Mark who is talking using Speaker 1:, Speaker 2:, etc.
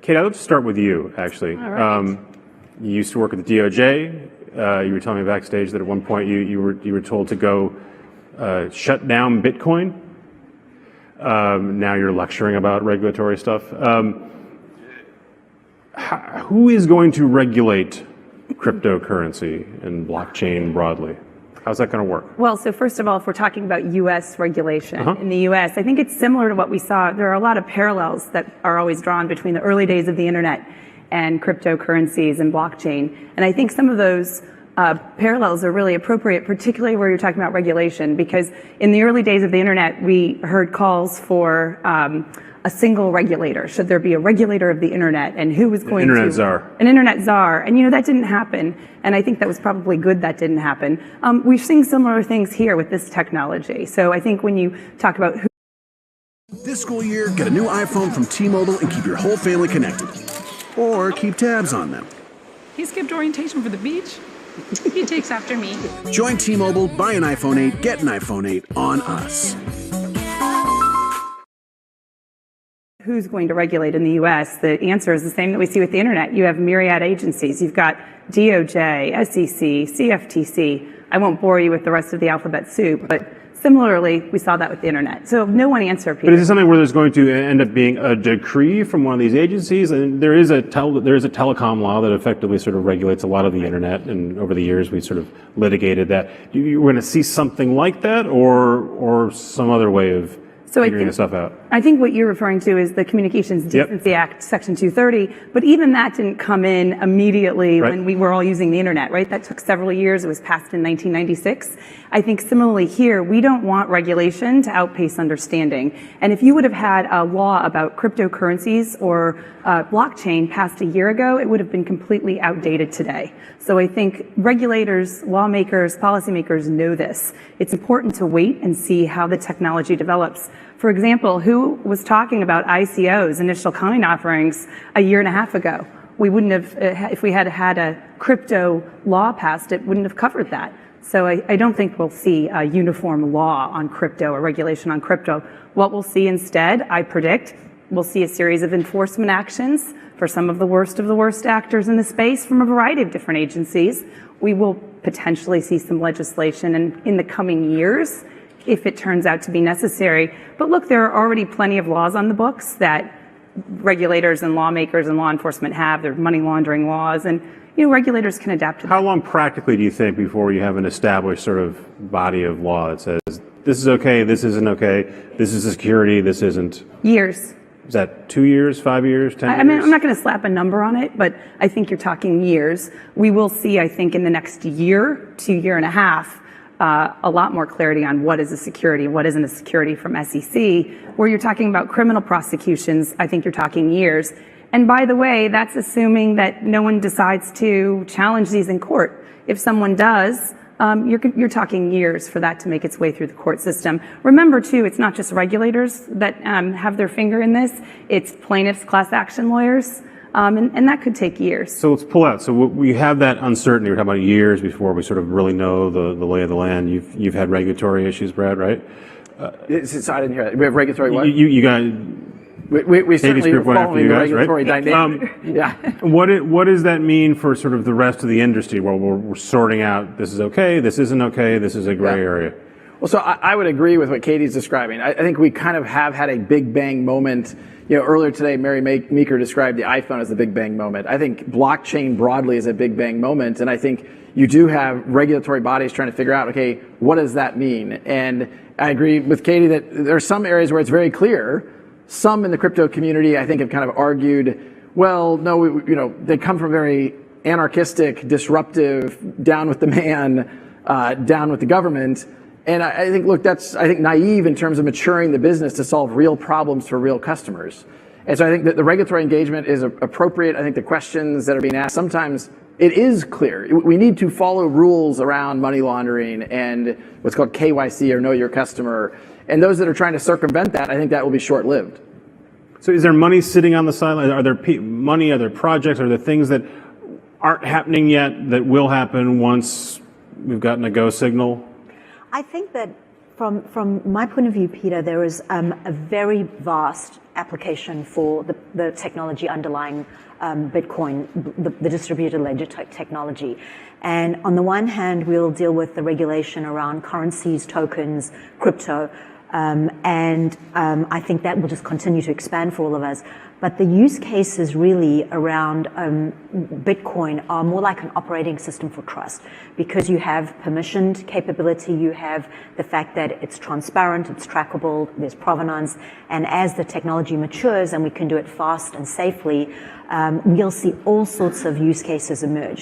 Speaker 1: Kate, I'd like to start with you, actually.
Speaker 2: All right.
Speaker 1: You used to work at the DOJ. You were telling me backstage that at one point you were told to go shut down Bitcoin. Now you're lecturing about regulatory stuff. Who is going to regulate cryptocurrency and blockchain broadly? How's that going to work?
Speaker 2: Well, so first of all, if we're talking about U.S. regulation, in the U.S., I think it's similar to what we saw. There are a lot of parallels that are always drawn between the early days of the internet and cryptocurrencies and blockchain. And I think some of those parallels are really appropriate, particularly where you're talking about regulation, because in the early days of the internet, we heard calls for a single regulator. Should there be a regulator of the internet, and who was going to...
Speaker 1: Internet czar.
Speaker 2: An internet czar. And that didn't happen. And I think that was probably good that didn't happen. We've seen similar things here with this technology. So I think when you talk about who...
Speaker 3: This school year, get a new iPhone from T-Mobile and keep your whole family connected. Or keep tabs on them.
Speaker 4: He skipped orientation for the beach. He takes after me.
Speaker 3: Join T-Mobile, buy an iPhone 8, get an iPhone 8 on us.
Speaker 2: Who's going to regulate in the U.S.? The answer is the same that we see with the internet. You have myriad agencies. You've got DOJ, SEC, CFTC. I won't bore you with the rest of the alphabet soup, but similarly, we saw that with the internet. So no one answer, Peter.
Speaker 1: But is it something where there's going to end up being a decree from one of these agencies? And there is a telecom law that effectively sort of regulates a lot of the internet, and over the years we sort of litigated that. You're going to see something like that, or some other way of figuring this stuff out?
Speaker 2: I think what you're referring to is the Communications Decency Act, Section 230, but even that didn't come in immediately when we were all using the internet, right? That took several years. It was passed in 1996. I think similarly here, we don't want regulation to outpace understanding. And if you would have had a law about cryptocurrencies or blockchain passed a year ago, it would have been completely outdated today. So I think regulators, lawmakers, policymakers know this. It's important to wait and see how the technology develops. For example, who was talking about ICOs, initial coin offerings, a year and a half ago? We wouldn't have, if we had had a crypto law passed, it wouldn't have covered that. So I don't think we'll see a uniform law on crypto or regulation on crypto. What we'll see instead, I predict, we'll see a series of enforcement actions for some of the worst actors in the space from a variety of different agencies. We will potentially see some legislation in the coming years if it turns out to be necessary. But look, there are already plenty of laws on the books that regulators and lawmakers and law enforcement have. There are money laundering laws, and regulators can adapt to that.
Speaker 1: How long practically do you think before you have an established sort of body of law that says this is okay, this isn't okay, this is a security, this isn't?
Speaker 2: Years.
Speaker 1: Is that 2 years, 5 years, 10 years?
Speaker 2: I mean, I'm not going to slap a number on it, but I think you're talking years. We will see, I think, in the next year to year and a half, a lot more clarity on what is a security, what isn't a security from SEC. Where you're talking about criminal prosecutions, I think you're talking years. And by the way, that's assuming that no one decides to challenge these in court. If someone does, you're talking years for that to make its way through the court system. Remember, too, it's not just regulators that have their finger in this. It's plaintiffs, class action lawyers, and that could take years.
Speaker 1: So let's pull out. So we have that uncertainty. We're talking about years before we sort of really know the lay of the land. You've had regulatory issues, Brad, right?
Speaker 5: I didn't hear that. We have regulatory what?
Speaker 1: You got...
Speaker 5: We certainly are following the regulatory dynamic.
Speaker 1: What does that mean for sort of the rest of the industry? Well, we're sorting out this is okay, this isn't okay, this is a gray area.
Speaker 5: Well, so I would agree with what Katie's describing. I think we kind of have had a big bang moment. Earlier today, Mary Meeker described the iPhone as a big bang moment. I think blockchain broadly is a big bang moment, and I think you do have regulatory bodies trying to figure out, okay, what does that mean? And I agree with Katie that there are some areas where it's very clear. Some in the crypto community, I think, have kind of argued, well, no, they come from very anarchistic, disruptive, down with the man, down with the government. And I think, look, that's, I think, naive in terms of maturing the business to solve real problems for real customers. And so I think that the regulatory engagement is appropriate. I think the questions that are being asked, sometimes it is clear. We need to follow rules around money laundering and what's called KYC, or know your customer. And those that are trying to circumvent that, I think that will be short-lived.
Speaker 1: So is there money sitting on the sideline? Are there money, are there projects, are there things that aren't happening yet that will happen once we've gotten a go signal?
Speaker 6: I think that From my point of view, Peter, there is a very vast application for the technology underlying Bitcoin, the distributed ledger technology. And on the one hand, we'll deal with the regulation around currencies, tokens, crypto, and I think that will just continue to expand for all of us. But the use cases really around Bitcoin are more like an operating system for trust, because you have permissioned capability, you have the fact that it's transparent, it's trackable, there's provenance, and as the technology matures and we can do it fast and safely, we'll see all sorts of use cases emerge.